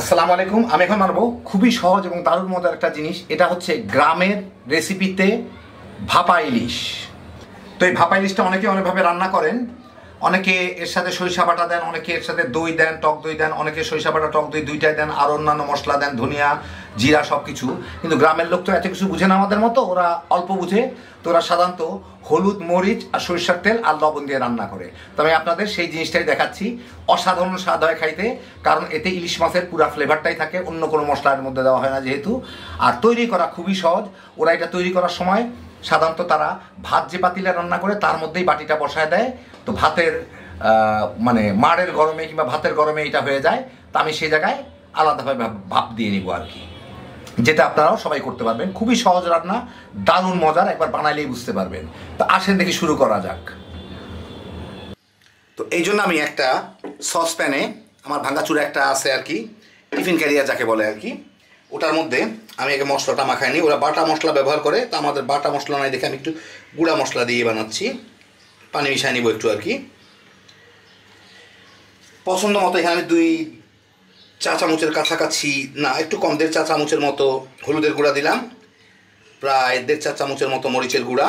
আসসালামু আলাইকুম। আমি এখন মানবো খুবই সহজ এবং দারুণ মজার একটা জিনিস। এটা হচ্ছে গ্রামের রেসিপিতে ভাপা ইলিশ। তো এই ভাপা ইলিশটা অনেকে অনেকভাবে রান্না করেন। অনেকে এর সাথে সরিষা বাটা দেন, অনেকে এর সাথে দই দেন, টক দই দেন, অনেকে সরিষা বাটা টক দই দুইটাই দেন, আর অন্যান্য মশলা দেন, ধনিয়া জিরা সব কিছু। কিন্তু গ্রামের লোক তো এত কিছু বুঝে না আমাদের মতো, ওরা অল্প বুঝে। তো ওরা সাধারণত হলুদ, মরিচ আর সরিষার তেল আর লবণ দিয়ে রান্না করে। তো আমি আপনাদের সেই জিনিসটাই দেখাচ্ছি। অসাধারণ স্বাদ হয় খাইতে, কারণ এতে ইলিশ মাছের পুরা ফ্লেভারটাই থাকে, অন্য কোনো মশলার মধ্যে দেওয়া হয় না যেহেতু। আর তৈরি করা খুবই সহজ। ওরা এটা তৈরি করার সময় সাধারণত তারা ভাত যে পাতিলে রান্না করে তার মধ্যেই বাটিটা বসায় দেয়। তো ভাতের মানে মাড়ের গরমে কিংবা ভাতের গরমে এটা হয়ে যায়। তো আমি সেই জায়গায় আলাদাভাবে ভাপ দিয়ে নিব আর কি, যেটা আপনারাও সবাই করতে পারবেন। খুবই সহজ রান্না, দারুণ মজার, একবার বানাইলেই বুঝতে পারবেন। তো আসেন দেখি শুরু করা যাক। তো এই জন্য আমি একটা সসপ্যানে, আমার ভাঙাচুরা একটা আছে আর কি, টিফিন ক্যারিয়ার যাকে বলে আর কি, ওটার মধ্যে আমি আগে মশলাটা মাখাই নিই। ওরা বাটা মশলা ব্যবহার করে, তো আমাদের বাটা মশলা নাই দেখে আমি একটু গুঁড়া মশলা দিয়ে বানাচ্ছি। পানি মিশাই নিব একটু আর কি, পছন্দ মতো। এখানে আমি 2 চা চামচের কাছাকাছি, না একটু কম, 1.5 চা চামচের মতো হলুদের গুঁড়া দিলাম, প্রায় 1.5 চা চামচের মতো মরিচের গুঁড়া,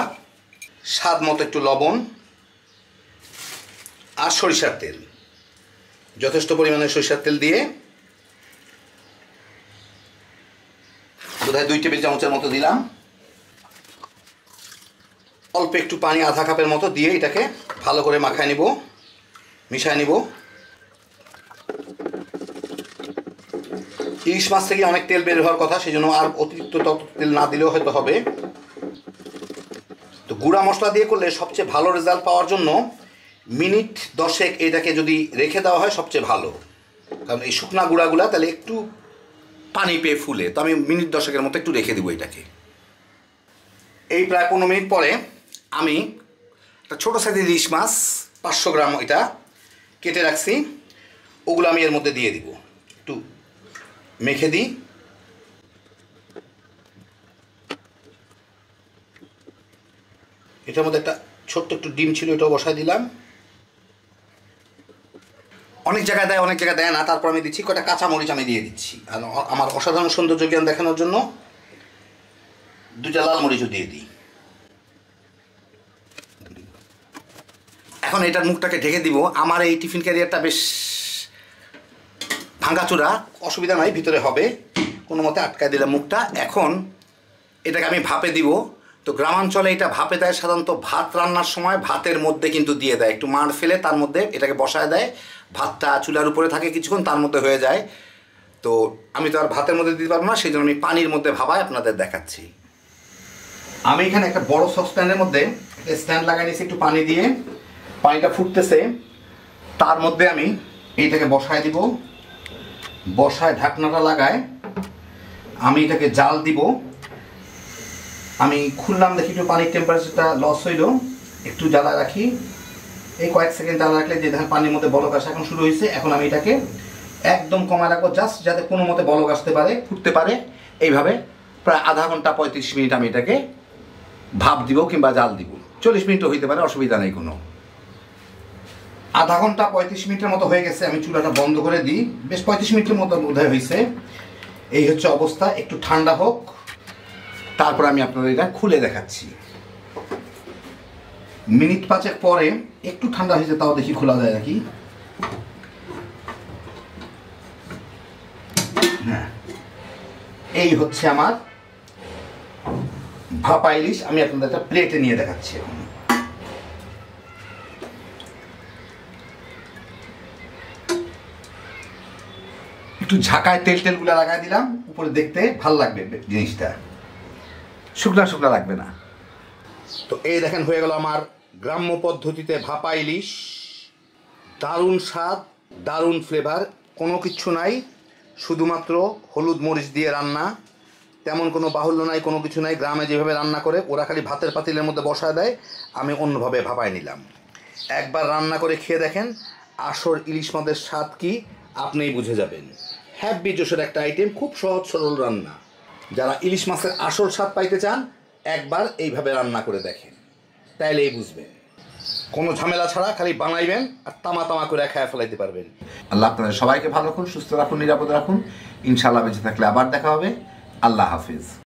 স্বাদ মতো একটু লবণ আর সরিষার তেল, যথেষ্ট পরিমাণে সরিষার তেল দিয়ে বোধহয় 2 টেবিল চামচের মতো দিলাম। অল্প একটু পানি, আধা কাপের মতো দিয়ে এটাকে ভালো করে মাখায় নিব, মিশায় নিব। ইলিশ মাছ থেকে অনেক তেল বের হওয়ার কথা, সেই জন্য আর অতিরিক্ত তেল না দিলেও হয়তো হবে। তো গুঁড়া মশলা দিয়ে করলে সবচেয়ে ভালো রেজাল্ট পাওয়ার জন্য মিনিট 10 এটাকে যদি রেখে দেওয়া হয় সবচেয়ে ভালো, কারণ এই শুকনা গুঁড়াগুলা তাহলে একটু পানি পেয়ে ফুলে। তো আমি মিনিট 10 মতো একটু রেখে দেবো এটাকে। এই প্রায় 15 মিনিট পরে আমি একটা ছোটো সাইজের ইলিশ মাছ 500 গ্রাম এটা কেটে রাখছি, ওগুলো আমি এর মধ্যে দিয়ে দিব। একটু মেখে দিই। এটার মধ্যে একটা ছোট্ট একটু ডিম ছিল, এটাও বসাই দিলাম। অনেক জায়গায় দেয়, অনেক জায়গায় দেয় না, তারপর আমি দিচ্ছি কয়টা কাঁচামরিচ আমি দিয়ে দিচ্ছি। আর আমার অসাধারণ সৌন্দর্য জ্ঞান দেখানোর জন্য 2টা লাল মরিচও দিয়ে দিই। এখন এটার মুখটাকে ঢেকে দিব। আমার এই টিফিন ক্যারিয়ারটা বেশ ভাঙাচোরা, অসুবিধা নাই, ভিতরে হবে, কোনো মতে আটকায় দিলাম মুখটা। এখন এটাকে আমি ভাপে দিব। তো গ্রামাঞ্চলে এটা ভাপে দেয় সাধারণত ভাত রান্নার সময়, ভাতের মধ্যে কিন্তু দিয়ে দেয়, একটু মাড় ফেলে তার মধ্যে এটাকে বসায় দেয়। ভাতটা চুলার উপরে থাকে কিছুক্ষণ, তার মধ্যে হয়ে যায়। তো আমি তো আর ভাতের মধ্যে দিতে পারবো না, সেই জন্য আমি পানির মধ্যে ভাবায় আপনাদের দেখাচ্ছি। আমি এখানে একটা বড় সসপ্যানের মধ্যে স্ট্যান্ড লাগাই নিয়েছি, একটু পানি দিয়ে, পানিটা ফুটতেছে, তার মধ্যে আমি এইটাকে বসায় দিব। বসায় ঢাকনাটা লাগায় আমি এটাকে জাল দিব। আমি খুললাম, দেখি একটু পানির টেম্পারেচারটা লস হইল, একটু জ্বালা রাখি। এই কয়েক সেকেন্ড জ্বালা রাখলে যে দেখেন পানির মধ্যে বলক আসা এখন শুরু হয়েছে। এখন আমি এটাকে একদম কমায় রাখবো, জাস্ট যাতে কোনো মতে বলক আসতে পারে, ফুটতে পারে। এইভাবে প্রায় আধা ঘন্টা 35 মিনিট আমি এটাকে ভাপ দিব কিংবা জাল দিব। 40 মিনিটও হইতে পারে, অসুবিধা নেই কোনো। আধা ঘন্টা 35 মিনিটের মতো হয়ে গেছে, আমি চুলাটা বন্ধ করে দিই। বেশ 35 মিনিটের মতো বোধহয় হয়েছে। এই হচ্ছে অবস্থা, একটু ঠান্ডা হোক, তারপর আমি আপনাদের এটা খুলে দেখাচ্ছি। মিনিট 5 পরে একটু ঠান্ডা হয়েছে, তাও দেখি খোলা যায় নাকি। হ্যাঁ, এই হচ্ছে আমার ভাপা ইলিশ। আমি আপনাদের একটা প্লেটে নিয়ে দেখাচ্ছি এখন। একটু ঝাঁকায় তেল টেলগুলো লাগাই দিলাম উপরে, দেখতে ভাল লাগবে জিনিসটা, শুকনা শুকনা লাগবে না। তো এই দেখেন হয়ে গেল আমার গ্রাম্য পদ্ধতিতে ভাপা ইলিশ। দারুণ স্বাদ, দারুণ ফ্লেভার, কোনো কিচ্ছু নাই, শুধুমাত্র হলুদ মরিচ দিয়ে রান্না, তেমন কোনো বাহুল্য নাই, কোনো কিছু নাই। গ্রামে যেভাবে রান্না করে ওরা খালি ভাতের পাতিলের মধ্যে বসায় দেয়, আমি অন্যভাবে ভাপায় নিলাম। একবার রান্না করে খেয়ে দেখেন, আসল ইলিশ মাছের স্বাদ কি আপনিই বুঝে যাবেন। হ্যাপি জোশের একটা আইটেম, খুব সহজ সরল রান্না। যারা ইলিশ মাছের আসল স্বাদ পাইতে চান একবার এইভাবে রান্না করে দেখেন, তাইলেই বুঝবেন। কোনো ঝামেলা ছাড়া খালি বানাইবেন আর তামা তামা করে খায় ফেলাইতে পারবেন। আল্লাহ আপনাদের সবাইকে ভালো রাখুন, সুস্থ রাখুন, নিরাপদে রাখুন। ইনশাআল্লাহ বেঁচে থাকলে আবার দেখা হবে। আল্লাহ হাফিজ।